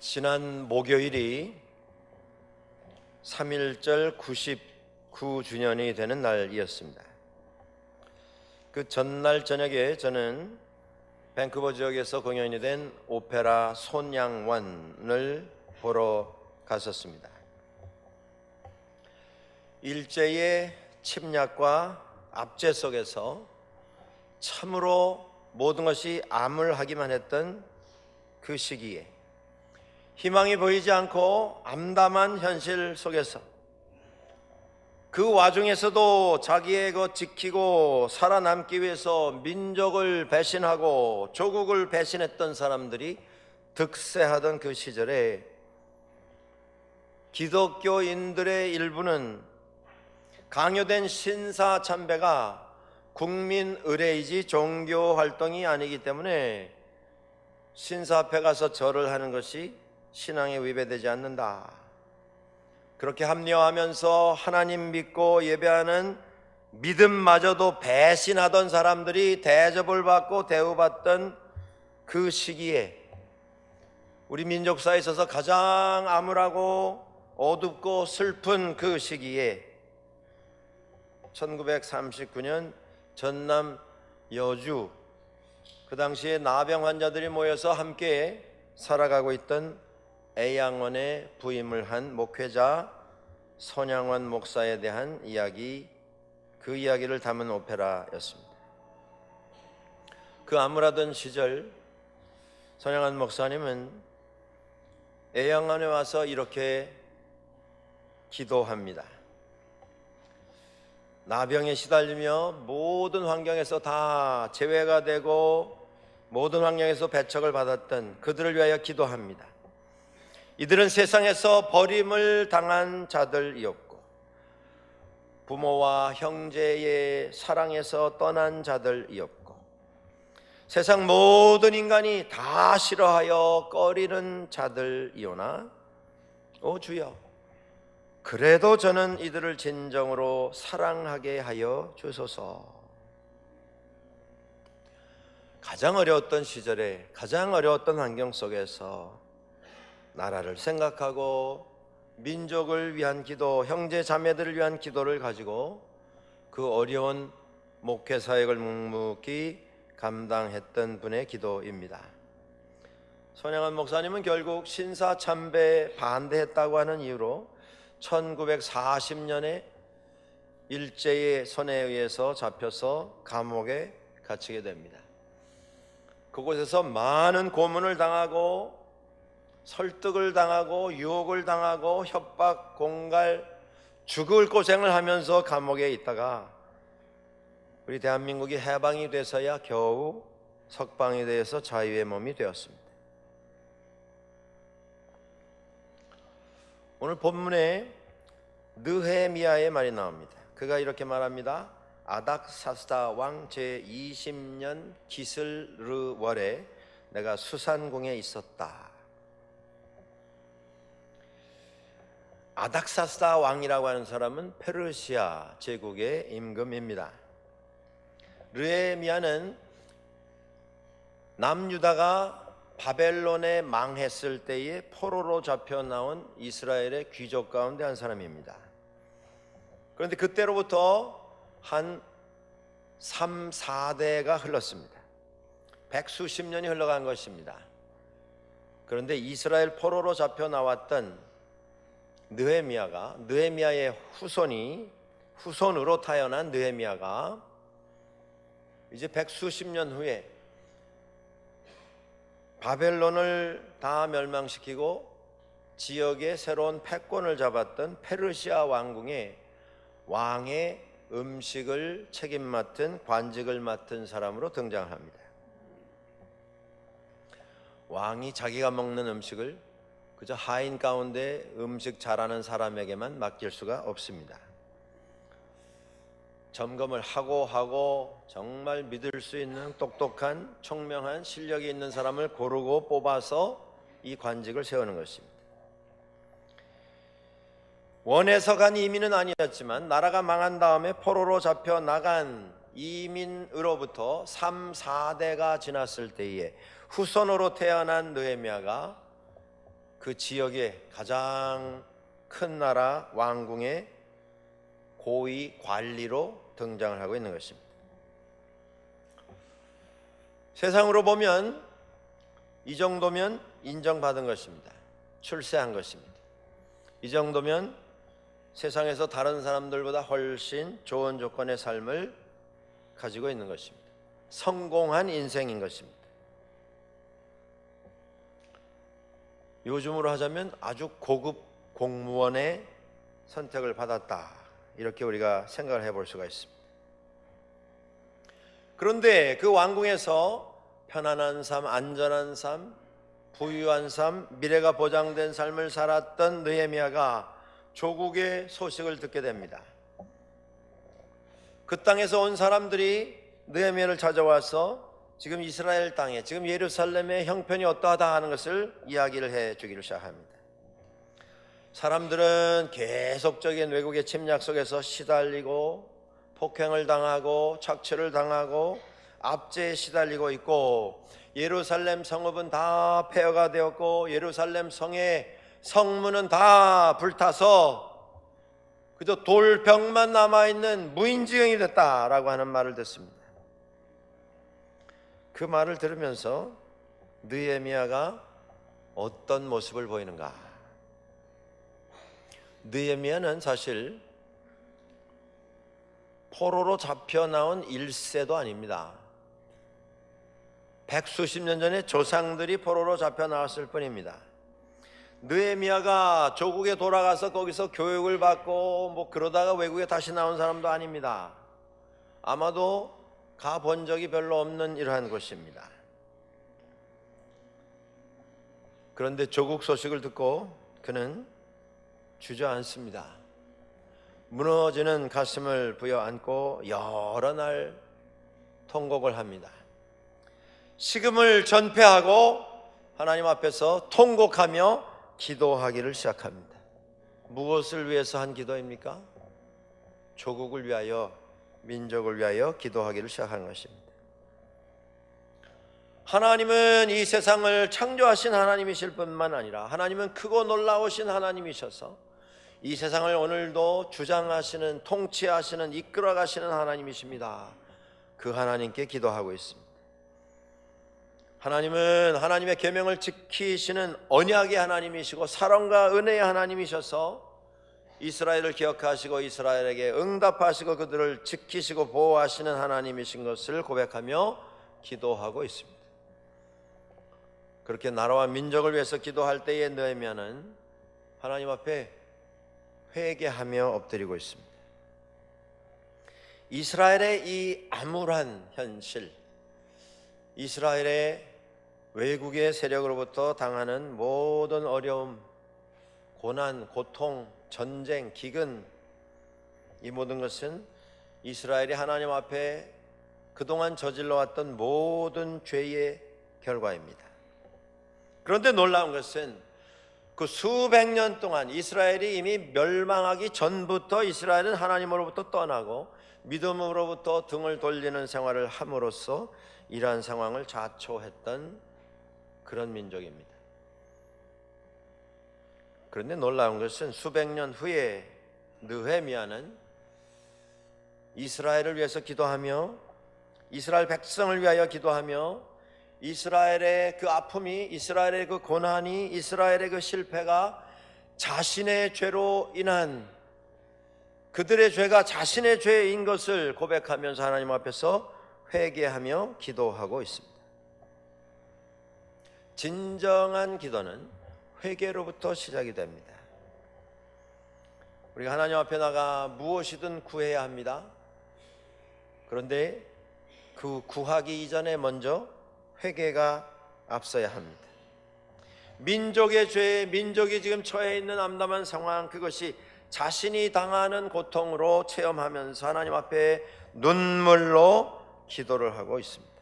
지난 목요일이 3.1절 99주년이 되는 날이었습니다. 그 전날 저녁에 저는 밴쿠버 지역에서 공연이 된 오페라 손양원을 보러 갔었습니다. 일제의 침략과 압제 속에서 참으로 모든 것이 암울하기만 했던 그 시기에 희망이 보이지 않고 암담한 현실 속에서 그 와중에서도 자기의 것 지키고 살아남기 위해서 민족을 배신하고 조국을 배신했던 사람들이 득세하던 그 시절에 기독교인들의 일부는 강요된 신사 참배가 국민 의례이지 종교 활동이 아니기 때문에 신사 앞에 가서 절을 하는 것이 신앙에 위배되지 않는다. 그렇게 합리화하면서 하나님 믿고 예배하는 믿음마저도 배신하던 사람들이 대접을 받고 대우받던 그 시기에 우리 민족사에 있어서 가장 암울하고 어둡고 슬픈 그 시기에 1939년 전남 여주 그 당시에 나병 환자들이 모여서 함께 살아가고 있던 애양원에 부임을 한 목회자 손양원 목사에 대한 이야기, 그 이야기를 담은 오페라였습니다. 그 암울하던 시절 손양원 목사님은 애양원에 와서 이렇게 기도합니다. 나병에 시달리며 모든 환경에서 다 제외가 되고 모든 환경에서 배척을 받았던 그들을 위하여 기도합니다. 이들은 세상에서 버림을 당한 자들이었고 부모와 형제의 사랑에서 떠난 자들이었고 세상 모든 인간이 다 싫어하여 꺼리는 자들이오나 오 주여, 그래도 저는 이들을 진정으로 사랑하게 하여 주소서. 가장 어려웠던 시절에 가장 어려웠던 환경 속에서 나라를 생각하고 민족을 위한 기도, 형제 자매들을 위한 기도를 가지고 그 어려운 목회 사역을 묵묵히 감당했던 분의 기도입니다. 손양원 목사님은 결국 신사 참배에 반대했다고 하는 이유로 1940년에 일제의 손에 의해서 잡혀서 감옥에 갇히게 됩니다. 그곳에서 많은 고문을 당하고 설득을 당하고 유혹을 당하고 협박, 공갈, 죽을 고생을 하면서 감옥에 있다가 우리 대한민국이 해방이 돼서야 겨우 석방이 돼서 자유의 몸이 되었습니다. 오늘 본문에 느헤미야의 말이 나옵니다. 그가 이렇게 말합니다. 아닥사스다 왕 제20년 기슬르월에 내가 수산궁에 있었다. 아닥사스다 왕이라고 하는 사람은 페르시아 제국의 임금입니다. 느헤미야는 남유다가 바벨론에 망했을 때에 포로로 잡혀 나온 이스라엘의 귀족 가운데 한 사람입니다. 그런데 그때로부터 한 3, 4대가 흘렀습니다. 백수십 년이 흘러간 것입니다. 그런데 이스라엘 포로로 잡혀 나왔던 느헤미야의 후손으로 타여난 느헤미야가 이제 백수십 년 후에 바벨론을 다 멸망시키고 지역에 새로운 패권을 잡았던 페르시아 왕궁에 왕의 음식을 책임맡은 관직을 맡은 사람으로 등장합니다. 왕이 자기가 먹는 음식을 그저 하인 가운데 음식 잘하는 사람에게만 맡길 수가 없습니다. 점검을 하고 정말 믿을 수 있는 똑똑한 총명한 실력이 있는 사람을 고르고 뽑아서 이 관직을 세우는 것입니다. 원해서 간 이민은 아니었지만 나라가 망한 다음에 포로로 잡혀 나간 이민으로부터 3, 4대가 지났을 때에 후손으로 태어난 느헤미야가 그 지역의 가장 큰 나라 왕궁의 고위 관리로 등장을 하고 있는 것입니다. 세상으로 보면 이 정도면 인정받은 것입니다. 출세한 것입니다. 이 정도면 세상에서 다른 사람들보다 훨씬 좋은 조건의 삶을 가지고 있는 것입니다. 성공한 인생인 것입니다. 요즘으로 하자면 아주 고급 공무원의 선택을 받았다, 이렇게 우리가 생각을 해볼 수가 있습니다. 그런데 그 왕궁에서 편안한 삶, 안전한 삶, 부유한 삶, 미래가 보장된 삶을 살았던 느헤미야가 조국의 소식을 듣게 됩니다. 그 땅에서 온 사람들이 느헤미야를 찾아와서 지금 이스라엘 땅에, 지금 예루살렘의 형편이 어떠하다 하는 것을 이야기를 해 주기를 시작합니다. 사람들은 계속적인 외국의 침략 속에서 시달리고 폭행을 당하고 착취를 당하고 압제에 시달리고 있고, 예루살렘 성읍은 다 폐허가 되었고 예루살렘 성의 성문은 다 불타서 그저 돌벽만 남아있는 무인지경이 됐다라고 하는 말을 듣습니다. 그 말을 들으면서 느헤미야가 어떤 모습을 보이는가? 느헤미야는 사실 포로로 잡혀 나온 1세도 아닙니다. 백수십 년 전에 조상들이 포로로 잡혀 나왔을 뿐입니다. 느헤미야가 조국에 돌아가서 거기서 교육을 받고 그러다가 외국에 다시 나온 사람도 아닙니다. 아마도 가본 적이 별로 없는 이러한 곳입니다. 그런데 조국 소식을 듣고 그는 주저앉습니다. 무너지는 가슴을 부여안고 여러 날 통곡을 합니다. 식음을 전폐하고 하나님 앞에서 통곡하며 기도하기를 시작합니다. 무엇을 위해서 한 기도입니까? 조국을 위하여, 민족을 위하여 기도하기를 시작한 것입니다. 하나님은 이 세상을 창조하신 하나님이실 뿐만 아니라 하나님은 크고 놀라우신 하나님이셔서 이 세상을 오늘도 주장하시는, 통치하시는, 이끌어가시는 하나님이십니다. 그 하나님께 기도하고 있습니다. 하나님은 하나님의 계명을 지키시는 언약의 하나님이시고 사랑과 은혜의 하나님이셔서 이스라엘을 기억하시고 이스라엘에게 응답하시고 그들을 지키시고 보호하시는 하나님이신 것을 고백하며 기도하고 있습니다. 그렇게 나라와 민족을 위해서 기도할 때에 느헤미야는 하나님 앞에 회개하며 엎드리고 있습니다. 이스라엘의 이 암울한 현실, 이스라엘의 외국의 세력으로부터 당하는 모든 어려움, 고난, 고통, 전쟁, 기근, 이 모든 것은 이스라엘이 하나님 앞에 그동안 저질러왔던 모든 죄의 결과입니다. 그런데 놀라운 것은 그 수백 년 동안 이스라엘이 이미 멸망하기 전부터 이스라엘은 하나님으로부터 떠나고 믿음으로부터 등을 돌리는 생활을 함으로써 이러한 상황을 자초했던 그런 민족입니다. 그런데 놀라운 것은 수백 년 후에 느헤미야는 이스라엘을 위해서 기도하며 이스라엘 백성을 위하여 기도하며 이스라엘의 그 아픔이, 이스라엘의 그 고난이, 이스라엘의 그 실패가 자신의 죄로 인한, 그들의 죄가 자신의 죄인 것을 고백하면서 하나님 앞에서 회개하며 기도하고 있습니다. 진정한 기도는 회개로부터 시작이 됩니다. 우리가 하나님 앞에 나가 무엇이든 구해야 합니다. 그런데 그 구하기 이전에 먼저 회개가 앞서야 합니다. 민족의 죄, 민족이 지금 처해 있는 암담한 상황, 그것이 자신이 당하는 고통으로 체험하면서 하나님 앞에 눈물로 기도를 하고 있습니다.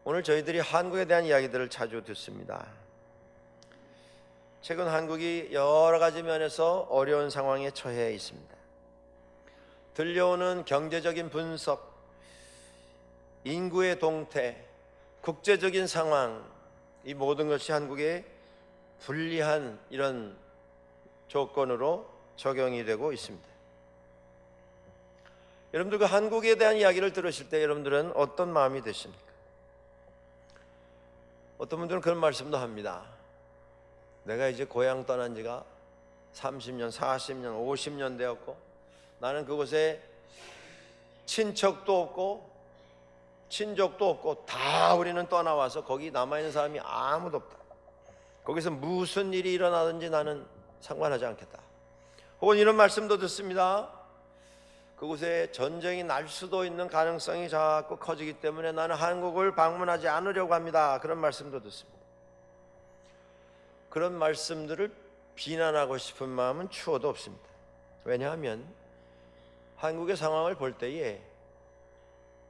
오늘 저희들이 한국에 대한 이야기들을 자주 듣습니다. 최근 한국이 여러 가지 면에서 어려운 상황에 처해 있습니다. 들려오는 경제적인 분석, 인구의 동태, 국제적인 상황, 이 모든 것이 한국에 불리한 이런 조건으로 적용이 되고 있습니다. 여러분들 그 한국에 대한 이야기를 들으실 때 여러분들은 어떤 마음이 드십니까? 어떤 분들은 그런 말씀도 합니다. 내가 이제 고향 떠난 지가 30년, 40년, 50년 되었고 나는 그곳에 친척도 없고 친족도 없고 다 우리는 떠나와서 거기 남아있는 사람이 아무도 없다. 거기서 무슨 일이 일어나든지 나는 상관하지 않겠다. 혹은 이런 말씀도 듣습니다. 그곳에 전쟁이 날 수도 있는 가능성이 자꾸 커지기 때문에 나는 한국을 방문하지 않으려고 합니다. 그런 말씀도 듣습니다. 그런 말씀들을 비난하고 싶은 마음은 추호도 없습니다. 왜냐하면 한국의 상황을 볼 때에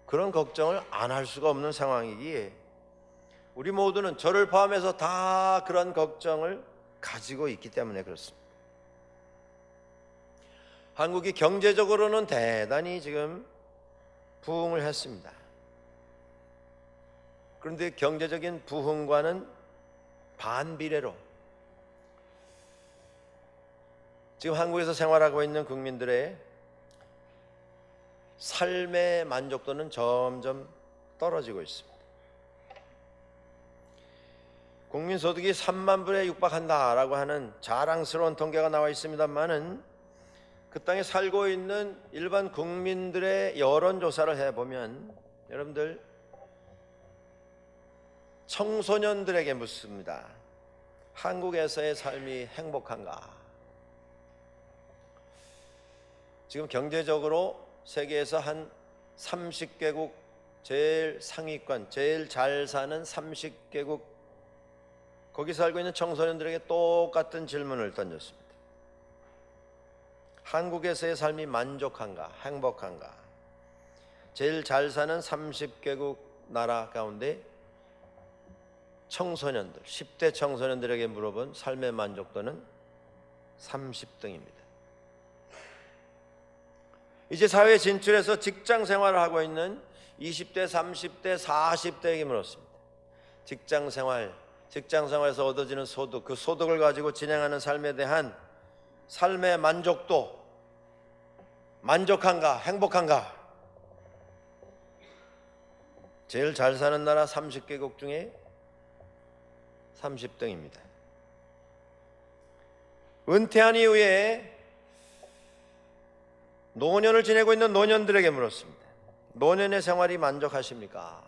그런 걱정을 안 할 수가 없는 상황이기에 우리 모두는 저를 포함해서 다 그런 걱정을 가지고 있기 때문에 그렇습니다. 한국이 경제적으로는 대단히 지금 부흥을 했습니다. 그런데 경제적인 부흥과는 반비례로 지금 한국에서 생활하고 있는 국민들의 삶의 만족도는 점점 떨어지고 있습니다. 국민소득이 3만 불에 육박한다라고 하는 자랑스러운 통계가 나와 있습니다만은 그 땅에 살고 있는 일반 국민들의 여론조사를 해보면 여러분들 청소년들에게 묻습니다. 한국에서의 삶이 행복한가? 지금 경제적으로 세계에서 한 30개국 제일 상위권, 제일 잘 사는 30개국 거기 살고 있는 청소년들에게 똑같은 질문을 던졌습니다. 한국에서의 삶이 만족한가, 행복한가? 제일 잘 사는 30개국 나라 가운데 청소년들, 10대 청소년들에게 물어본 삶의 만족도는 30등입니다. 이제 사회에 진출해서 직장 생활을 하고 있는 20대, 30대, 40대에게 물었습니다. 직장 생활에서 얻어지는 소득, 그 소득을 가지고 진행하는 삶에 대한 삶의 만족도, 만족한가, 행복한가? 제일 잘 사는 나라 30개국 중에 30등입니다. 은퇴한 이후에 노년을 지내고 있는 노년들에게 물었습니다. 노년의 생활이 만족하십니까?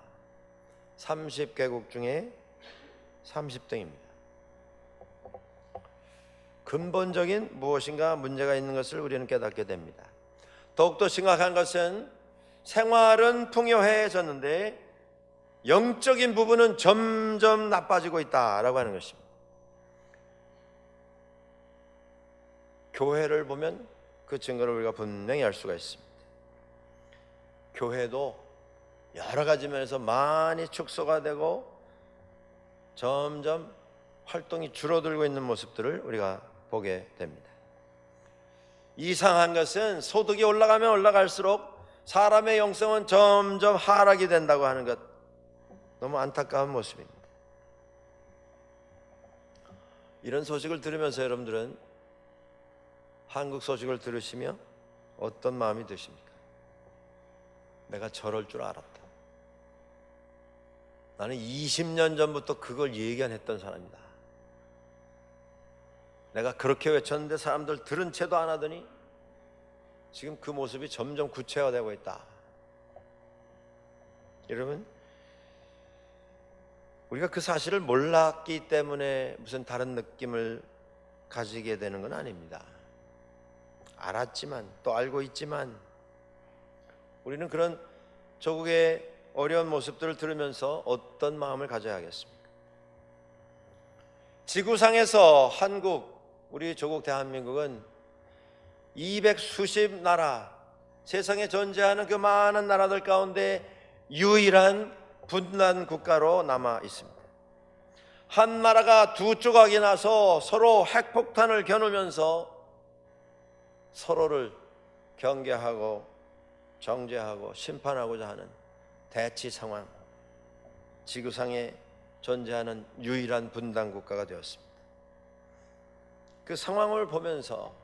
30개국 중에 30등입니다. 근본적인 무엇인가 문제가 있는 것을 우리는 깨닫게 됩니다. 더욱더 심각한 것은 생활은 풍요해졌는데 영적인 부분은 점점 나빠지고 있다라고 하는 것입니다. 교회를 보면 그 증거를 우리가 분명히 알 수가 있습니다. 교회도 여러 가지 면에서 많이 축소가 되고 점점 활동이 줄어들고 있는 모습들을 우리가 보게 됩니다. 이상한 것은 소득이 올라가면 올라갈수록 사람의 영성은 점점 하락이 된다고 하는 것, 너무 안타까운 모습입니다. 이런 소식을 들으면서 여러분들은 한국 소식을 들으시며 어떤 마음이 드십니까? 내가 저럴 줄 알았다. 나는 20년 전부터 그걸 예견했던 사람이다. 내가 그렇게 외쳤는데 사람들 들은 채도 안 하더니 지금 그 모습이 점점 구체화되고 있다. 여러분, 우리가 그 사실을 몰랐기 때문에 무슨 다른 느낌을 가지게 되는 건 아닙니다. 알았지만, 또 알고 있지만 우리는 그런 조국의 어려운 모습들을 들으면서 어떤 마음을 가져야 하겠습니까? 지구상에서 한국, 우리 조국 대한민국은 200수십 나라, 세상에 존재하는 그 많은 나라들 가운데 유일한 분단 국가로 남아 있습니다. 한 나라가 두 조각이 나서 서로 핵폭탄을 겨누면서 서로를 경계하고 정죄하고 심판하고자 하는 대치 상황, 지구상에 존재하는 유일한 분단 국가가 되었습니다. 그 상황을 보면서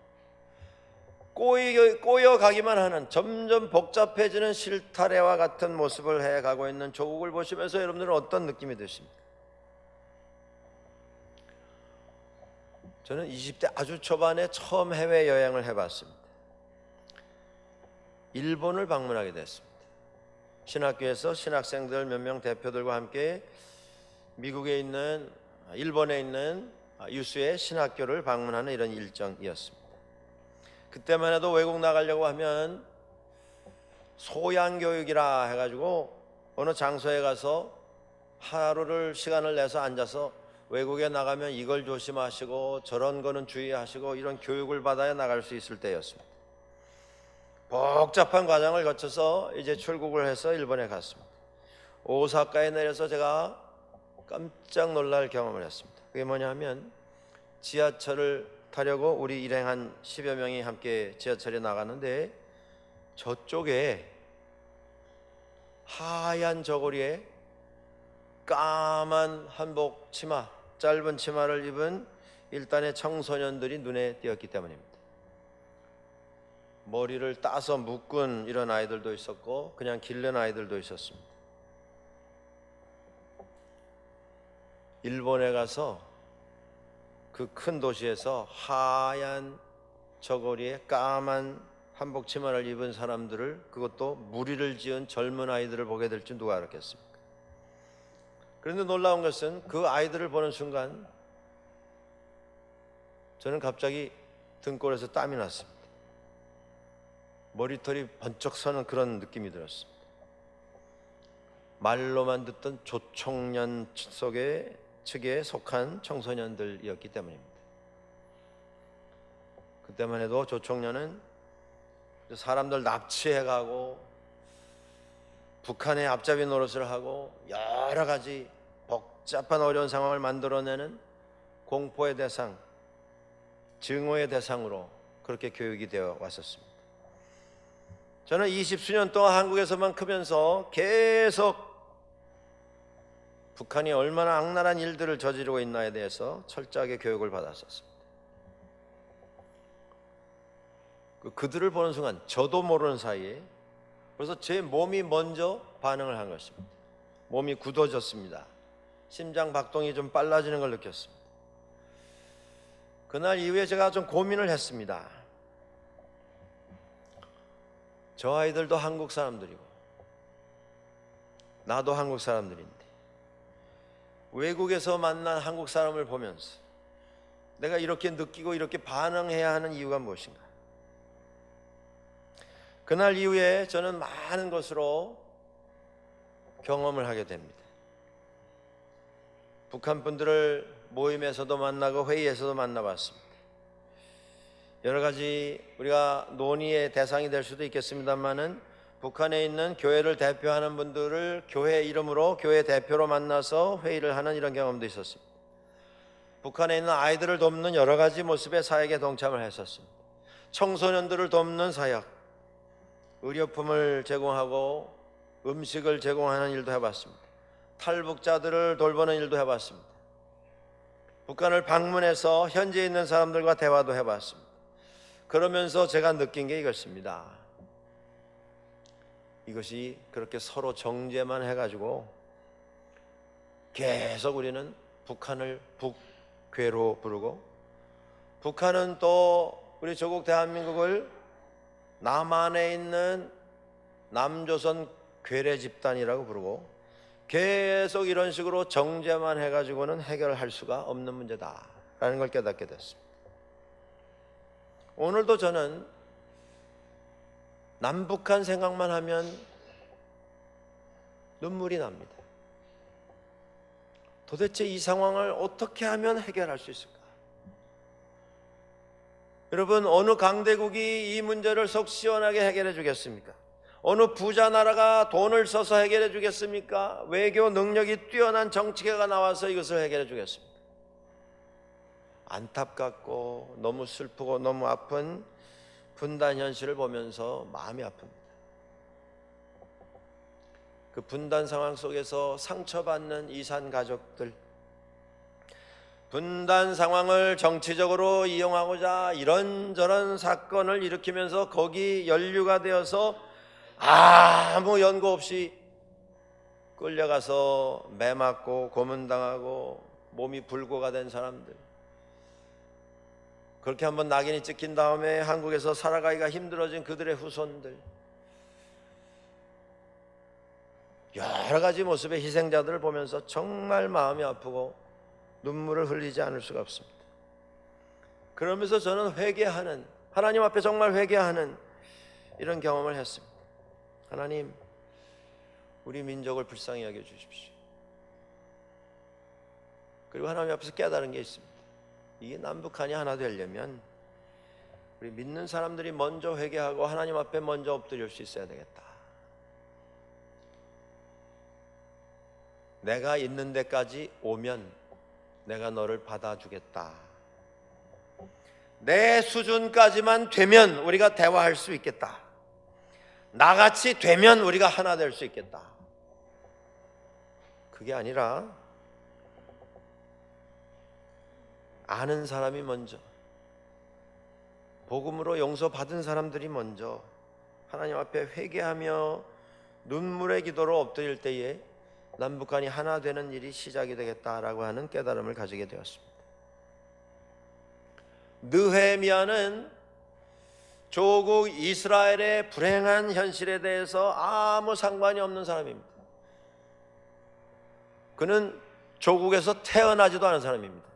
꼬여가기만 하는, 점점 복잡해지는 실타래와 같은 모습을 해가고 있는 조국을 보시면서 여러분들은 어떤 느낌이 드십니까? 저는 20대 아주 초반에 처음 해외여행을 해봤습니다. 일본을 방문하게 됐습니다. 신학교에서 신학생들 몇 명 대표들과 함께 일본에 있는 유수의 신학교를 방문하는 이런 일정이었습니다. 그때만 해도 외국 나가려고 하면 소양교육이라 해가지고 어느 장소에 가서 하루를 시간을 내서 앉아서 외국에 나가면 이걸 조심하시고 저런 거는 주의하시고 이런 교육을 받아야 나갈 수 있을 때였습니다. 복잡한 과정을 거쳐서 이제 출국을 해서 일본에 갔습니다. 오사카에 내려서 제가 깜짝 놀랄 경험을 했습니다. 그게 뭐냐면 지하철을 타려고 우리 일행 한 10여 명이 함께 지하철에 나가는데 저쪽에 하얀 저고리에 까만 한복 치마, 짧은 치마를 입은 일단의 청소년들이 눈에 띄었기 때문입니다. 머리를 따서 묶은 이런 아이들도 있었고 그냥 기른 아이들도 있었습니다. 일본에 가서 그 큰 도시에서 하얀 저고리에 까만 한복 치마를 입은 사람들을, 그것도 무리를 지은 젊은 아이들을 보게 될 줄 누가 알았겠습니까? 그런데 놀라운 것은 그 아이들을 보는 순간 저는 갑자기 등골에서 땀이 났습니다. 머리털이 번쩍 서는 그런 느낌이 들었습니다. 말로만 듣던 조총련 측에 속한 청소년들이었기 때문입니다. 그때만 해도 조총련은 사람들 납치해가고 북한의 앞잡이 노릇을 하고 여러 가지 복잡한 어려운 상황을 만들어내는 공포의 대상, 증오의 대상으로 그렇게 교육이 되어 왔었습니다. 저는 20수년 동안 한국에서만 크면서 계속 북한이 얼마나 악랄한 일들을 저지르고 있나에 대해서 철저하게 교육을 받았었습니다. 그들을 보는 순간 저도 모르는 사이에 벌써 제 몸이 먼저 반응을 한 것입니다. 몸이 굳어졌습니다. 심장 박동이 좀 빨라지는 걸 느꼈습니다. 그날 이후에 제가 좀 고민을 했습니다. 저 아이들도 한국 사람들이고 나도 한국 사람들인데 외국에서 만난 한국 사람을 보면서 내가 이렇게 느끼고 이렇게 반응해야 하는 이유가 무엇인가? 그날 이후에 저는 많은 것으로 경험을 하게 됩니다. 북한 분들을 모임에서도 만나고 회의에서도 만나봤습니다. 여러 가지 우리가 논의의 대상이 될 수도 있겠습니다만은 북한에 있는 교회를 대표하는 분들을 교회 이름으로 교회 대표로 만나서 회의를 하는 이런 경험도 있었습니다. 북한에 있는 아이들을 돕는 여러 가지 모습의 사역에 동참을 했었습니다. 청소년들을 돕는 사역, 의료품을 제공하고 음식을 제공하는 일도 해봤습니다. 탈북자들을 돌보는 일도 해봤습니다. 북한을 방문해서 현지에 있는 사람들과 대화도 해봤습니다. 그러면서 제가 느낀 게 이것입니다. 이것이 그렇게 서로 정죄만 해가지고 계속 우리는 북한을 북괴로 부르고 북한은 또 우리 조국 대한민국을 남한에 있는 남조선 괴뢰 집단이라고 부르고 계속 이런 식으로 정죄만 해가지고는 해결할 수가 없는 문제다라는 걸 깨닫게 됐습니다. 오늘도 저는 남북한 생각만 하면 눈물이 납니다. 도대체 이 상황을 어떻게 하면 해결할 수 있을까? 여러분, 어느 강대국이 이 문제를 속 시원하게 해결해 주겠습니까? 어느 부자 나라가 돈을 써서 해결해 주겠습니까? 외교 능력이 뛰어난 정치가가 나와서 이것을 해결해 주겠습니까? 안타깝고 너무 슬프고 너무 아픈 분단 현실을 보면서 마음이 아픕니다. 그 분단 상황 속에서 상처받는 이산 가족들, 분단 상황을 정치적으로 이용하고자 이런저런 사건을 일으키면서 거기 연루가 되어서 아무 연고 없이 끌려가서 매 맞고 고문당하고 몸이 불고가 된 사람들, 그렇게 한번 낙인이 찍힌 다음에 한국에서 살아가기가 힘들어진 그들의 후손들, 여러 가지 모습의 희생자들을 보면서 정말 마음이 아프고 눈물을 흘리지 않을 수가 없습니다. 그러면서 저는 회개하는, 하나님 앞에 정말 회개하는 이런 경험을 했습니다. 하나님, 우리 민족을 불쌍히 여겨 주십시오. 그리고 하나님 앞에서 깨달은 게 있습니다. 이게 남북한이 하나 되려면 우리 믿는 사람들이 먼저 회개하고 하나님 앞에 먼저 엎드릴 수 있어야 되겠다. 내가 있는 데까지 오면 내가 너를 받아주겠다. 내 수준까지만 되면 우리가 대화할 수 있겠다. 나같이 되면 우리가 하나 될 수 있겠다. 그게 아니라 아는 사람이 먼저, 복음으로 용서받은 사람들이 먼저 하나님 앞에 회개하며 눈물의 기도로 엎드릴 때에 남북한이 하나 되는 일이 시작이 되겠다라고 하는 깨달음을 가지게 되었습니다. 느헤미야는 조국 이스라엘의 불행한 현실에 대해서 아무 상관이 없는 사람입니다. 그는 조국에서 태어나지도 않은 사람입니다.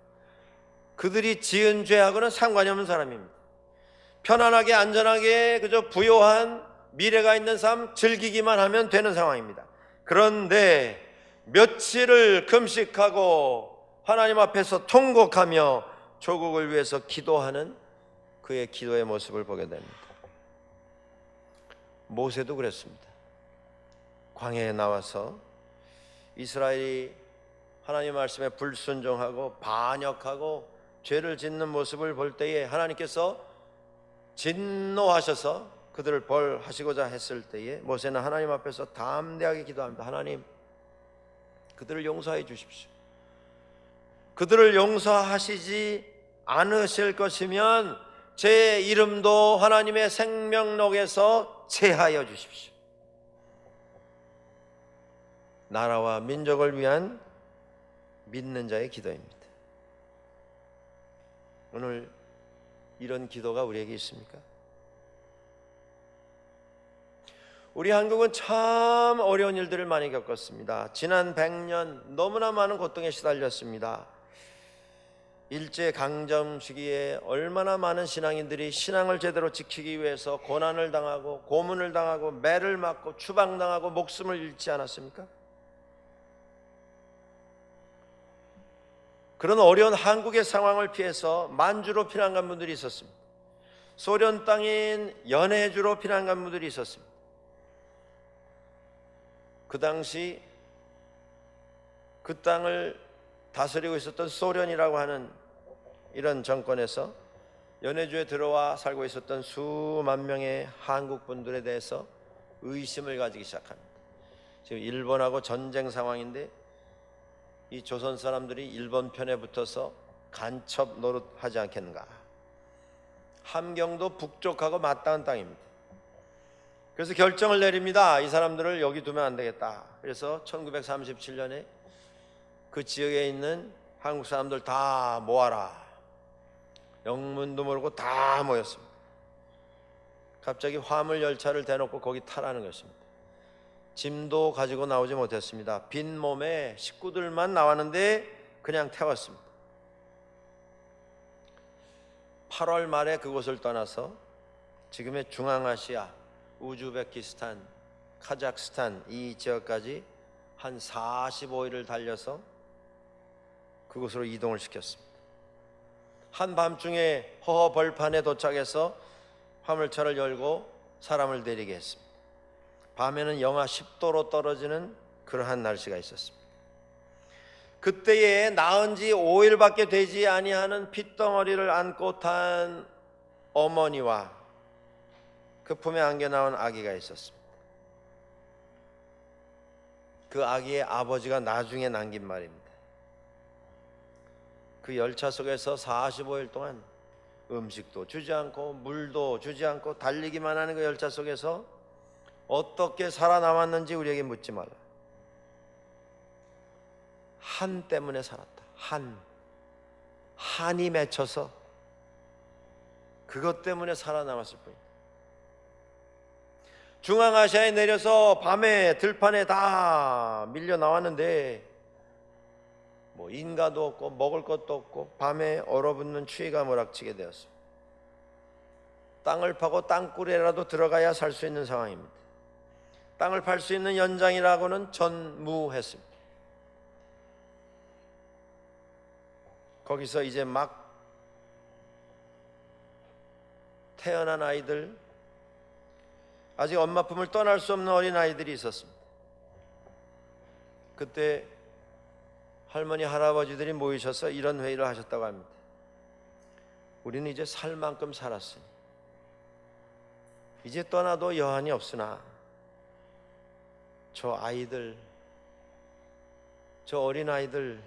그들이 지은 죄하고는 상관이 없는 사람입니다. 편안하게 안전하게 그저 부요한 미래가 있는 삶 즐기기만 하면 되는 상황입니다. 그런데 며칠을 금식하고 하나님 앞에서 통곡하며 조국을 위해서 기도하는 그의 기도의 모습을 보게 됩니다. 모세도 그랬습니다. 광야에 나와서 이스라엘이 하나님 말씀에 불순종하고 반역하고 죄를 짓는 모습을 볼 때에 하나님께서 진노하셔서 그들을 벌하시고자 했을 때에 모세는 하나님 앞에서 담대하게 기도합니다. 하나님, 그들을 용서해 주십시오. 그들을 용서하시지 않으실 것이면 제 이름도 하나님의 생명록에서 제하여 주십시오. 나라와 민족을 위한 믿는 자의 기도입니다. 오늘 이런 기도가 우리에게 있습니까? 우리 한국은 참 어려운 일들을 많이 겪었습니다. 지난 100년 너무나 많은 고통에 시달렸습니다. 일제강점 시기에 얼마나 많은 신앙인들이 신앙을 제대로 지키기 위해서 고난을 당하고 고문을 당하고 매를 맞고 추방당하고 목숨을 잃지 않았습니까? 그런 어려운 한국의 상황을 피해서 만주로 피난 간 분들이 있었습니다. 소련 땅인 연해주로 피난 간 분들이 있었습니다. 그 당시 그 땅을 다스리고 있었던 소련이라고 하는 이런 정권에서 연해주에 들어와 살고 있었던 수만 명의 한국 분들에 대해서 의심을 가지기 시작합니다. 지금 일본하고 전쟁 상황인데 이 조선 사람들이 일본 편에 붙어서 간첩 노릇하지 않겠는가. 함경도 북쪽하고 맞닿은 땅입니다. 그래서 결정을 내립니다. 이 사람들을 여기 두면 안 되겠다. 그래서 1937년에 그 지역에 있는 한국 사람들 다 모아라. 영문도 모르고 다 모였습니다. 갑자기 화물 열차를 대놓고 거기 타라는 것입니다. 짐도 가지고 나오지 못했습니다. 빈 몸에 식구들만 나왔는데 그냥 태웠습니다. 8월 말에 그곳을 떠나서 지금의 중앙아시아, 우즈베키스탄, 카자흐스탄 이 지역까지 한 45일을 달려서 그곳으로 이동을 시켰습니다. 한밤중에 허허벌판에 도착해서 화물차를 열고 사람을 내리게 했습니다. 밤에는 영하 10도로 떨어지는 그러한 날씨가 있었습니다. 그때에 낳은 지 5일밖에 되지 아니하는 핏덩어리를 안고 탄 어머니와 그 품에 안겨 나온 아기가 있었습니다. 그 아기의 아버지가 나중에 남긴 말입니다. 그 열차 속에서 45일 동안 음식도 주지 않고 물도 주지 않고 달리기만 하는 그 열차 속에서 어떻게 살아남았는지 우리에게 묻지 말라. 한 때문에 살았다. 한이 맺혀서 그것 때문에 살아남았을 뿐이다. 중앙아시아에 내려서 밤에 들판에 다 밀려 나왔는데 뭐 인가도 없고 먹을 것도 없고 밤에 얼어붙는 추위가 몰아치게 되었습니다. 땅을 파고 땅굴에라도 들어가야 살 수 있는 상황입니다. 땅을 팔 수 있는 연장이라고는 전무했습니다. 거기서 이제 막 태어난 아이들, 아직 엄마 품을 떠날 수 없는 어린 아이들이 있었습니다. 그때 할머니 할아버지들이 모이셔서 이런 회의를 하셨다고 합니다. 우리는 이제 살 만큼 살았으니 이제 떠나도 여한이 없으나 저 아이들, 저 어린 아이들,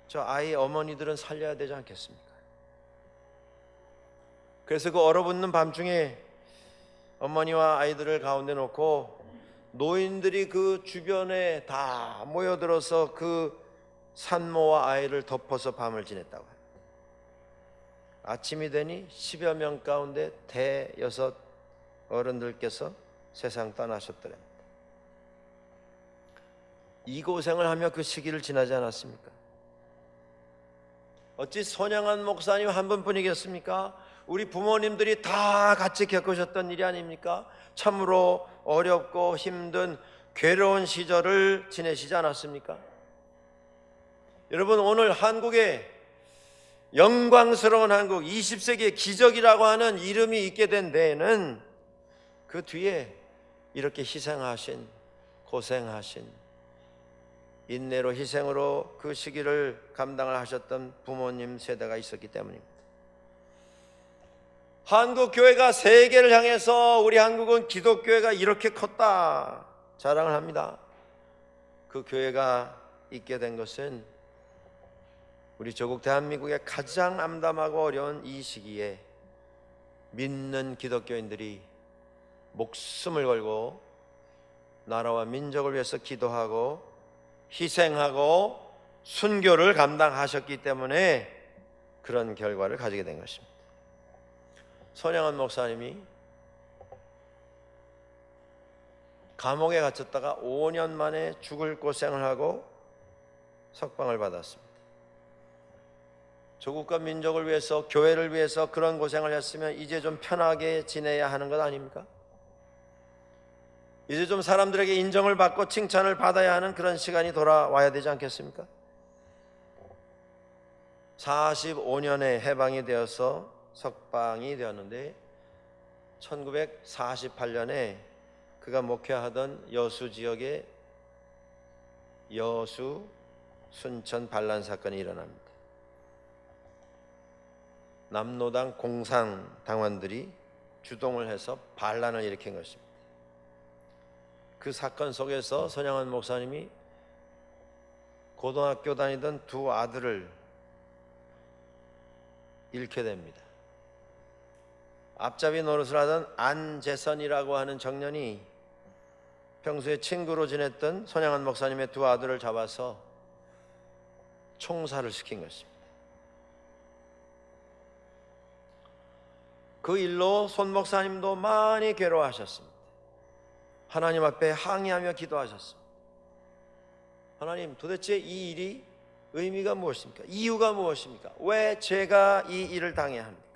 저 아이 어머니들은 살려야 되지 않겠습니까? 그래서 그 얼어붙는 밤중에 어머니와 아이들을 가운데 놓고 노인들이 그 주변에 다 모여들어서 그 산모와 아이를 덮어서 밤을 지냈다고 합니다. 아침이 되니 10여 명 가운데 대여섯 어른들께서 세상 떠나셨더랍니다. 이 고생을 하며 그 시기를 지나지 않았습니까? 어찌 손양한 목사님 한 분뿐이겠습니까? 우리 부모님들이 다 같이 겪으셨던 일이 아닙니까? 참으로 어렵고 힘든 괴로운 시절을 지내시지 않았습니까? 여러분, 오늘 한국에 영광스러운 한국, 20세기의 기적이라고 하는 이름이 있게 된 데에는 그 뒤에 이렇게 희생하신, 고생하신, 인내로 희생으로 그 시기를 감당을 하셨던 부모님 세대가 있었기 때문입니다. 한국 교회가 세계를 향해서 우리 한국은 기독교회가 이렇게 컸다 자랑을 합니다. 그 교회가 있게 된 것은 우리 조국 대한민국의 가장 암담하고 어려운 이 시기에 믿는 기독교인들이 목숨을 걸고 나라와 민족을 위해서 기도하고 희생하고 순교를 감당하셨기 때문에 그런 결과를 가지게 된 것입니다. 손양원 목사님이 감옥에 갇혔다가 5년 만에 죽을 고생을 하고 석방을 받았습니다. 조국과 민족을 위해서, 교회를 위해서 그런 고생을 했으면 이제 좀 편하게 지내야 하는 것 아닙니까? 이제 좀 사람들에게 인정을 받고 칭찬을 받아야 하는 그런 시간이 돌아와야 되지 않겠습니까? 45년에 해방이 되어서 석방이 되었는데 1948년에 그가 목회하던 여수 지역에 여수 순천 반란 사건이 일어납니다. 남로당 공산 당원들이 주동을 해서 반란을 일으킨 것입니다. 그 사건 속에서 손양원 목사님이 고등학교 다니던 두 아들을 잃게 됩니다. 앞잡이 노릇을 하던 안재선이라고 하는 청년이 평소에 친구로 지냈던 손양원 목사님의 두 아들을 잡아서 총살을 시킨 것입니다. 그 일로 손 목사님도 많이 괴로워하셨습니다. 하나님 앞에 항의하며 기도하셨습니다. 하나님, 도대체 이 일이 의미가 무엇입니까? 이유가 무엇입니까? 왜 제가 이 일을 당해야 합니까?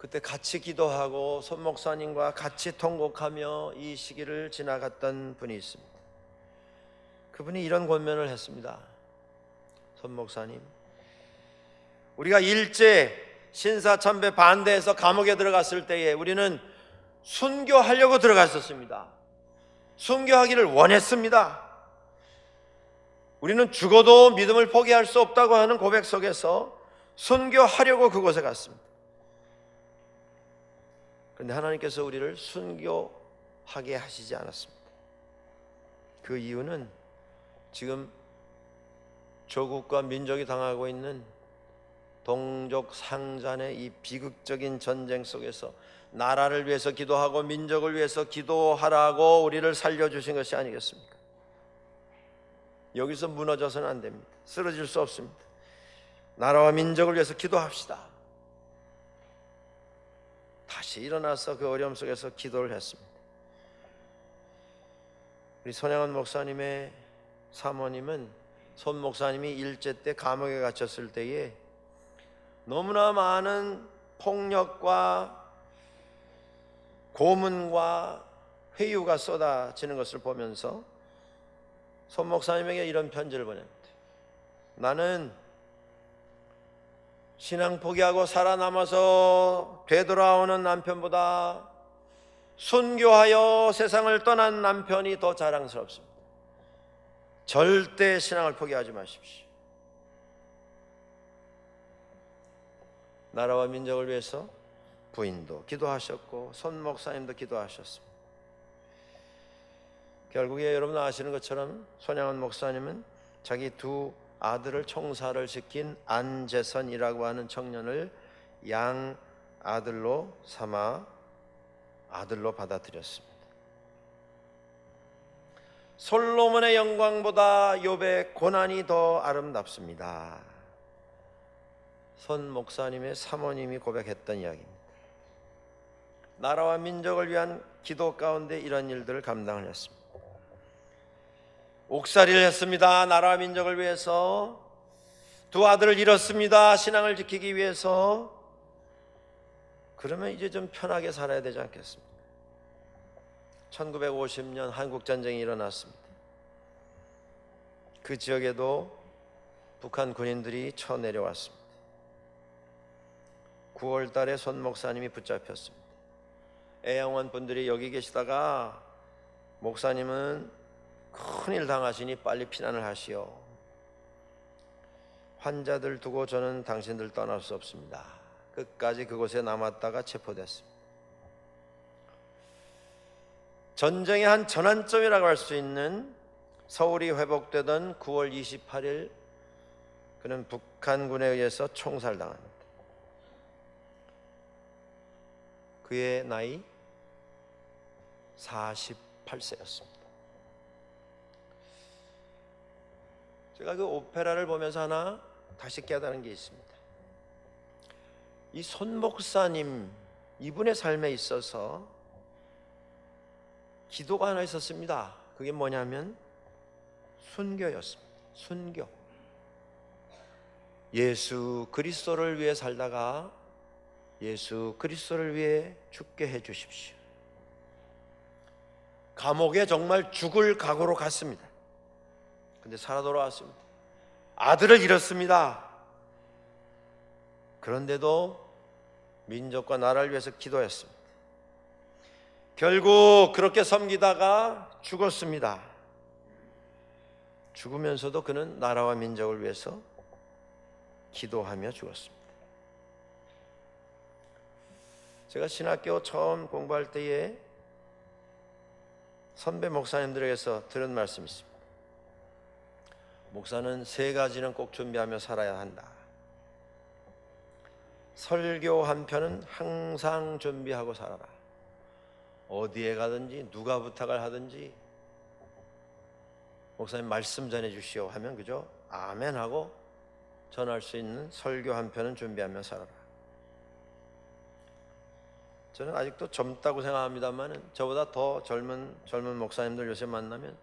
그때 같이 기도하고 손 목사님과 같이 통곡하며 이 시기를 지나갔던 분이 있습니다. 그분이 이런 권면을 했습니다. 손 목사님, 우리가 일제 신사참배 반대해서 감옥에 들어갔을 때에 우리는 순교하려고 들어갔었습니다. 순교하기를 원했습니다. 우리는 죽어도 믿음을 포기할 수 없다고 하는 고백 속에서 순교하려고 그곳에 갔습니다. 그런데 하나님께서 우리를 순교 하게 하시지 않았습니다. 그 이유는 지금 조국과 민족이 당하고 있는 동족 상잔의 이 비극적인 전쟁 속에서 나라를 위해서 기도하고 민족을 위해서 기도하라고 우리를 살려주신 것이 아니겠습니까? 여기서 무너져서는 안 됩니다. 쓰러질 수 없습니다. 나라와 민족을 위해서 기도합시다. 다시 일어나서 그 어려움 속에서 기도를 했습니다. 우리 손양원 목사님의 사모님은 손 목사님이 일제 때 감옥에 갇혔을 때에 너무나 많은 폭력과 고문과 회유가 쏟아지는 것을 보면서 손 목사님에게 이런 편지를 보냅니다. 나는 신앙 포기하고 살아남아서 되돌아오는 남편보다 순교하여 세상을 떠난 남편이 더 자랑스럽습니다. 절대 신앙을 포기하지 마십시오. 나라와 민족을 위해서 부인도 기도하셨고 손 목사님도 기도하셨습니다. 결국에 여러분 아시는 것처럼 손양원 목사님은 자기 두 아들을 총살을 시킨 안재선이라고 하는 청년을 양 아들로 삼아 아들로 받아들였습니다. 솔로몬의 영광보다 욥의 고난이 더 아름답습니다. 손 목사님의 사모님이 고백했던 이야기입니다. 나라와 민족을 위한 기도 가운데 이런 일들을 감당을 했습니다. 옥살이를 했습니다. 나라와 민족을 위해서. 두 아들을 잃었습니다. 신앙을 지키기 위해서. 그러면 이제 좀 편하게 살아야 되지 않겠습니까? 1950년 한국전쟁이 일어났습니다. 그 지역에도 북한 군인들이 쳐내려왔습니다. 9월 달에 손 목사님이 붙잡혔습니다. 애양원 분들이 여기 계시다가 목사님은 큰일 당하시니 빨리 피난을 하시오. 환자들 두고 저는 당신들 떠날 수 없습니다. 끝까지 그곳에 남았다가 체포됐습니다. 전쟁의 한 전환점이라고 할 수 있는 서울이 회복되던 9월 28일 그는 북한군에 의해서 총살당합니다. 그의 나이 48세였습니다. 제가 그 오페라를 보면서 하나 다시 깨달은 게 있습니다. 이 손 목사님 이분의 삶에 있어서 기도가 하나 있었습니다. 그게 뭐냐면 순교였습니다. 순교. 예수 그리스도를 위해 살다가 예수 그리스도를 위해 죽게 해 주십시오. 감옥에 정말 죽을 각오로 갔습니다. 근데 살아 돌아왔습니다. 아들을 잃었습니다. 그런데도 민족과 나라를 위해서 기도했습니다. 결국 그렇게 섬기다가 죽었습니다. 죽으면서도 그는 나라와 민족을 위해서 기도하며 죽었습니다. 제가 신학교 처음 공부할 때에 선배 목사님들에게서 들은 말씀이 있습니다. 목사는 세 가지는 꼭 준비하며 살아야 한다. 설교 한 편은 항상 준비하고 살아라. 어디에 가든지 누가 부탁을 하든지 목사님 말씀 전해 주시오 하면 그저 아멘 하고 전할 수 있는 설교 한 편은 준비하며 살아라. 저는 아직도 젊다고 생각합니다만 저보다 더 젊은 목사님들 요새 만나면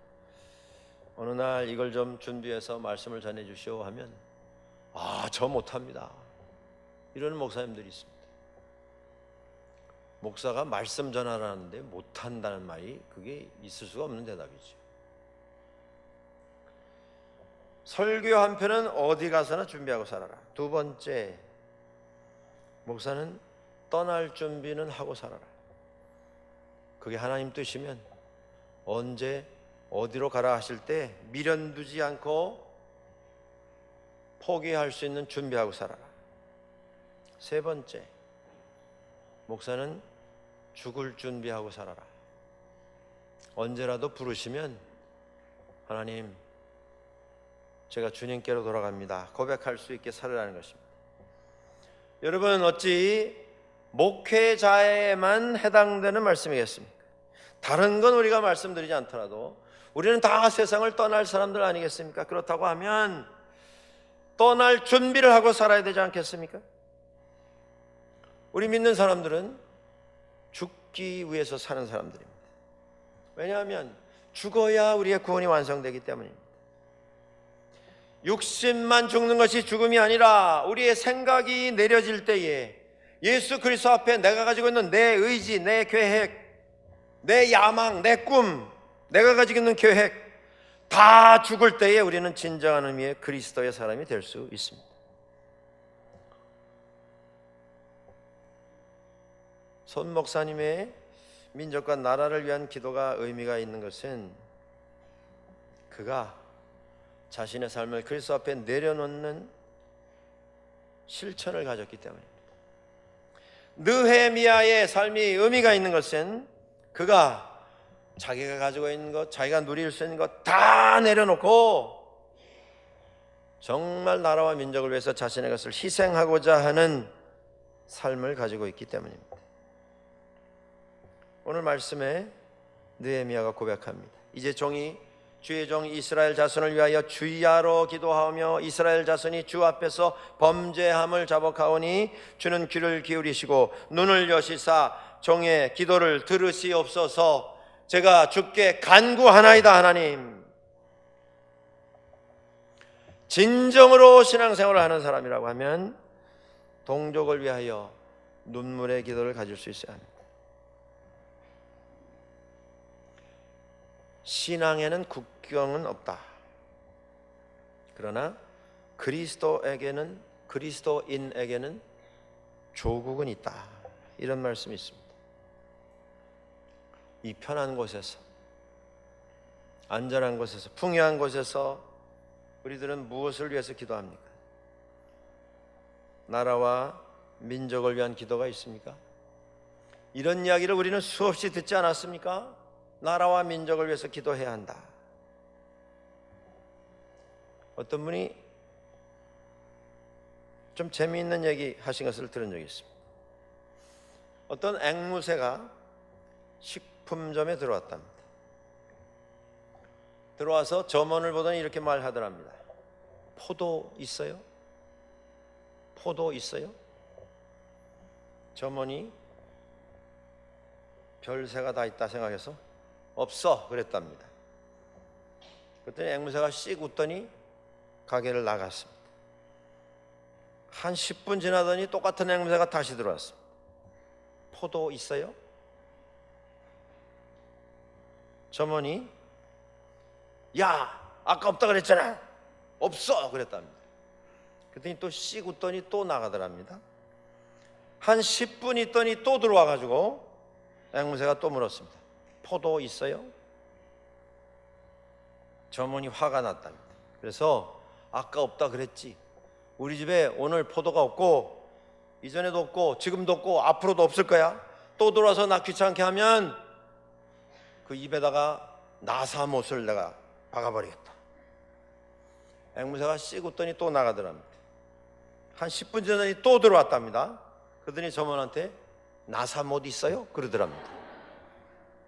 어느 날 이걸 좀 준비해서 말씀을 전해 주시오 하면 저 못합니다 이러는 목사님들이 있습니다. 목사가 말씀 전하라는데 못한다는 말이 그게 있을 수가 없는 대답이죠. 설교 한 편은 어디 가서나 준비하고 살아라. 두 번째, 목사는 떠날 준비는 하고 살아라. 그게 하나님 뜻이면 언제 어디로 가라 하실 때 미련 두지 않고 포기할 수 있는 준비하고 살아라. 세 번째, 목사는 죽을 준비하고 살아라. 언제라도 부르시면 하나님, 제가 주님께로 돌아갑니다, 고백할 수 있게 살으라는 것입니다. 여러분, 어찌 목회자에만 해당되는 말씀이겠습니까? 다른 건 우리가 말씀드리지 않더라도 우리는 다 세상을 떠날 사람들 아니겠습니까? 그렇다고 하면 떠날 준비를 하고 살아야 되지 않겠습니까? 우리 믿는 사람들은 죽기 위해서 사는 사람들입니다. 왜냐하면 죽어야 우리의 구원이 완성되기 때문입니다. 육신만 죽는 것이 죽음이 아니라 우리의 생각이 내려질 때에 예수 그리스도 앞에 내가 가지고 있는 내 의지, 내 계획, 내 야망, 내 꿈, 내가 가지고 있는 계획 다 죽을 때에 우리는 진정한 의미의 그리스도의 사람이 될 수 있습니다. 손 목사님의 민족과 나라를 위한 기도가 의미가 있는 것은 그가 자신의 삶을 그리스도 앞에 내려놓는 실천을 가졌기 때문입니다. 느헤미야의 삶이 의미가 있는 것은 그가 자기가 가지고 있는 것, 자기가 누릴 수 있는 것 다 내려놓고 정말 나라와 민족을 위해서 자신의 것을 희생하고자 하는 삶을 가지고 있기 때문입니다. 오늘 말씀에 느헤미야가 고백합니다. 이제 주의 종 이스라엘 자손을 위하여 주야로 기도하며 이스라엘 자손이 주 앞에서 범죄함을 자복하오니 주는 귀를 기울이시고 눈을 여시사 종의 기도를 들으시옵소서. 제가 주께 간구하나이다. 하나님, 진정으로 신앙생활을 하는 사람이라고 하면 동족을 위하여 눈물의 기도를 가질 수 있어야 합니다. 신앙에는 국경은 없다. 그러나 그리스도인에게는 조국은 있다. 이런 말씀이 있습니다. 이 편한 곳에서, 안전한 곳에서, 풍요한 곳에서 우리들은 무엇을 위해서 기도합니까? 나라와 민족을 위한 기도가 있습니까? 이런 이야기를 우리는 수없이 듣지 않았습니까? 나라와 민족을 위해서 기도해야 한다. 어떤 분이 좀 재미있는 얘기 하신 것을 들은 적이 있습니다. 어떤 앵무새가 식품점에 들어왔답니다. 들어와서 점원을 보더니 이렇게 말하더랍니다. 포도 있어요? 포도 있어요? 점원이 별새가 다 있다 생각해서 없어 그랬답니다. 그랬더니 앵무새가 씩 웃더니 가게를 나갔습니다. 한 10분 지나더니 똑같은 앵무새가 다시 들어왔습니다. 포도 있어요? 점원이 야, 아까 없다 그랬잖아. 없어 그랬답니다. 그랬더니 또 씩 웃더니 또 나가더랍니다. 한 10분 있더니 또 들어와가지고 앵무새가 또 물었습니다. 포도 있어요? 점원이 화가 났답니다. 그래서 아까 없다 그랬지. 우리 집에 오늘 포도가 없고 이전에도 없고 지금도 없고 앞으로도 없을 거야. 또 들어와서 나 귀찮게 하면 그 입에다가 나사못을 내가 박아버리겠다. 앵무새가 씩 웃더니 또 나가더랍니다. 한 10분 전에 또 들어왔답니다. 그러더니 점원한테 나사못 있어요? 그러더랍니다.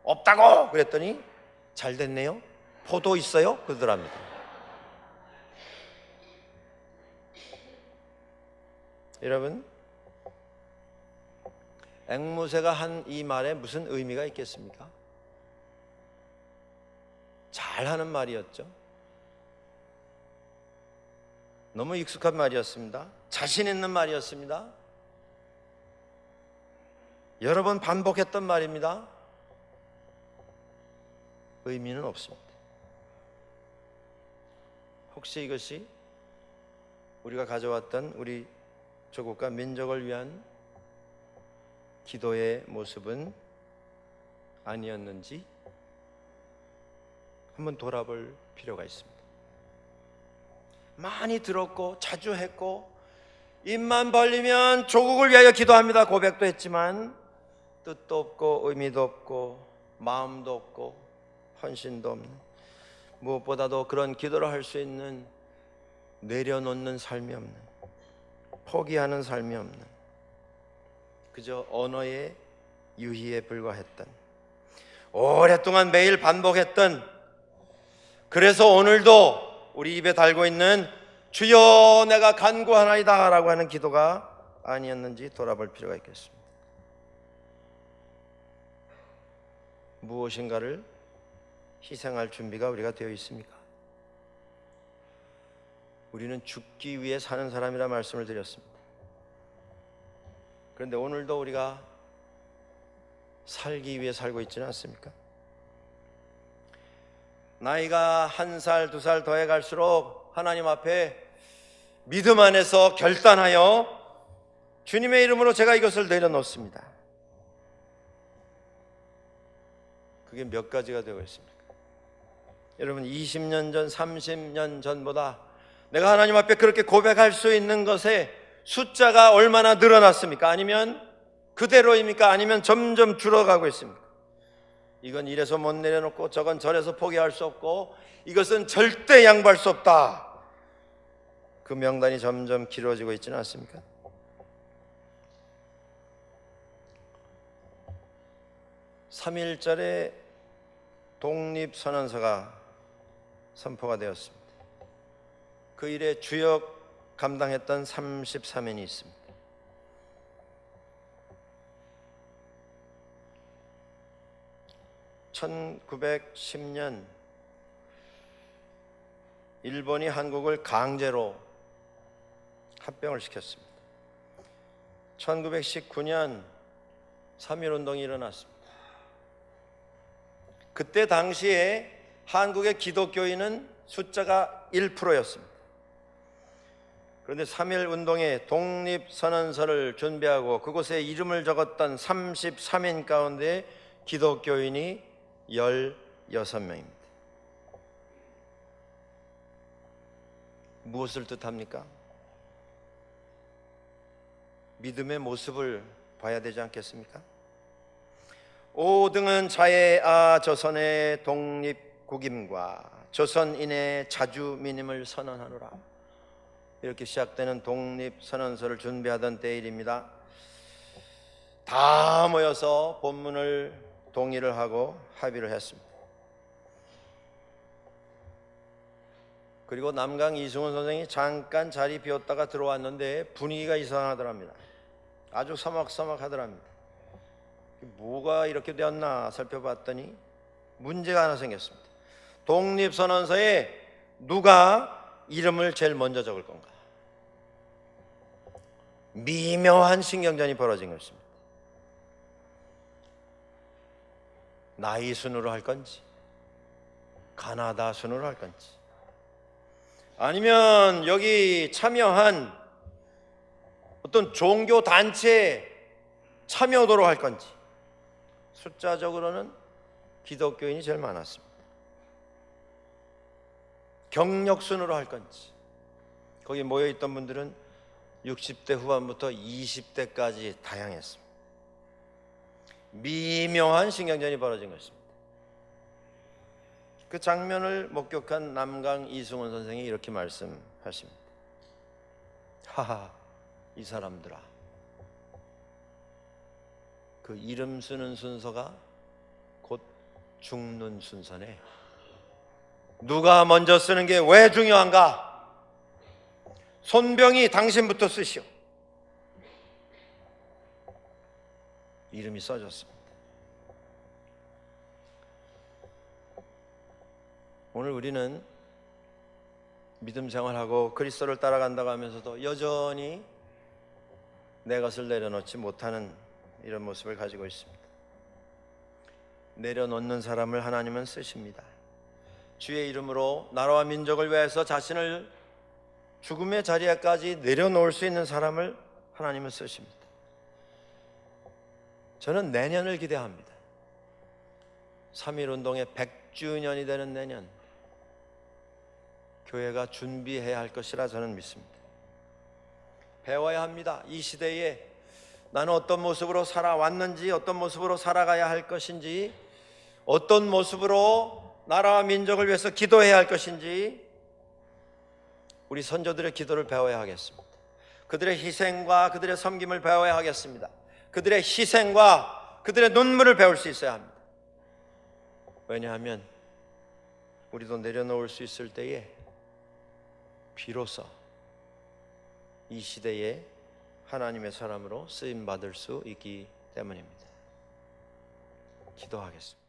없다고 그랬더니 잘 됐네요. 포도 있어요? 그러더랍니다. 여러분, 앵무새가 한 이 말에 무슨 의미가 있겠습니까? 잘하는 말이었죠. 너무 익숙한 말이었습니다. 자신 있는 말이었습니다. 여러 번 반복했던 말입니다. 의미는 없습니다. 혹시 이것이 우리가 가져왔던 우리 조국과 민족을 위한 기도의 모습은 아니었는지 한번 돌아볼 필요가 있습니다. 많이 들었고 자주 했고 입만 벌리면 조국을 위하여 기도합니다 고백도 했지만 뜻도 없고 의미도 없고 마음도 없고 헌신도 없는, 무엇보다도 그런 기도를 할 수 있는 내려놓는 삶이 없는, 포기하는 삶이 없는, 그저 언어의 유희에 불과했던, 오랫동안 매일 반복했던, 그래서 오늘도 우리 입에 달고 있는 주여 내가 간구하나이다 라고 하는 기도가 아니었는지 돌아볼 필요가 있겠습니다. 무엇인가를 희생할 준비가 우리가 되어 있습니까? 우리는 죽기 위해 사는 사람이라 말씀을 드렸습니다. 그런데 오늘도 우리가 살기 위해 살고 있지는 않습니까? 나이가 1살, 2살 더해 갈수록 하나님 앞에 믿음 안에서 결단하여 주님의 이름으로 제가 이것을 내려놓습니다. 그게 몇 가지가 되고 있습니까? 여러분, 20년 전, 30년 전보다 내가 하나님 앞에 그렇게 고백할 수 있는 것에 숫자가 얼마나 늘어났습니까? 아니면 그대로입니까? 아니면 점점 줄어가고 있습니까? 이건 이래서 못 내려놓고 저건 저래서 포기할 수 없고 이것은 절대 양보할 수 없다. 그 명단이 점점 길어지고 있지는 않습니까? (3.1절에) 독립선언서가 선포가 되었습니다. 그 일에 주역 감당했던 33인이 있습니다. (1910년) 일본이 한국을 강제로 합병을 시켰습니다. (1919년) 3.1운동이 일어났습니다. 그때 당시에 한국의 기독교인은 숫자가 1%였습니다. 그런데 3.1운동의 독립선언서를 준비하고 그곳에 이름을 적었던 33인 가운데 기독교인이 16명입니다. 무엇을 뜻합니까? 믿음의 모습을 봐야 되지 않겠습니까? 오등은 자애아 조선의 독립국임과 조선인의 자주민임을 선언하노라. 이렇게 시작되는 독립선언서를 준비하던 때일입니다. 다 모여서 본문을 동의를 하고 합의를 했습니다. 그리고 남강 이승훈 선생이 잠깐 자리 비웠다가 들어왔는데 분위기가 이상하더랍니다. 아주 서먹서먹하더랍니다. 뭐가 이렇게 되었나 살펴봤더니 문제가 하나 생겼습니다. 독립선언서에 누가 이름을 제일 먼저 적을 건가? 미묘한 신경전이 벌어진 것입니다. 나이 순으로 할 건지, 가나다 순으로 할 건지, 아니면 여기 참여한 어떤 종교 단체 참여도로 할 건지. 숫자적으로는 기독교인이 제일 많았습니다. 경력 순으로 할 건지. 거기 모여있던 분들은 60대 후반부터 20대까지 다양했습니다. 미묘한 신경전이 벌어진 것입니다. 그 장면을 목격한 남강 이승훈 선생이 이렇게 말씀하십니다. 하하, 이 사람들아, 그 이름 쓰는 순서가 곧 죽는 순서네. 누가 먼저 쓰는 게 왜 중요한가? 손병이 당신부터 쓰시오. 이름이 써졌습니다. 오늘 우리는 믿음 생활하고 그리스도를 따라간다고 하면서도 여전히 내 것을 내려놓지 못하는 이런 모습을 가지고 있습니다. 내려놓는 사람을 하나님은 쓰십니다. 주의 이름으로 나라와 민족을 위해서 자신을 죽음의 자리에까지 내려놓을 수 있는 사람을 하나님은 쓰십니다. 저는 내년을 기대합니다. 3.1운동의 100주년이 되는 내년, 교회가 준비해야 할 것이라 저는 믿습니다. 배워야 합니다. 이 시대에 나는 어떤 모습으로 살아왔는지, 어떤 모습으로 살아가야 할 것인지, 어떤 모습으로 나라와 민족을 위해서 기도해야 할 것인지 우리 선조들의 기도를 배워야 하겠습니다. 그들의 희생과 그들의 섬김을 배워야 하겠습니다. 그들의 희생과 그들의 눈물을 배울 수 있어야 합니다. 왜냐하면 우리도 내려놓을 수 있을 때에 비로소 이 시대에 하나님의 사람으로 쓰임받을 수 있기 때문입니다. 기도하겠습니다.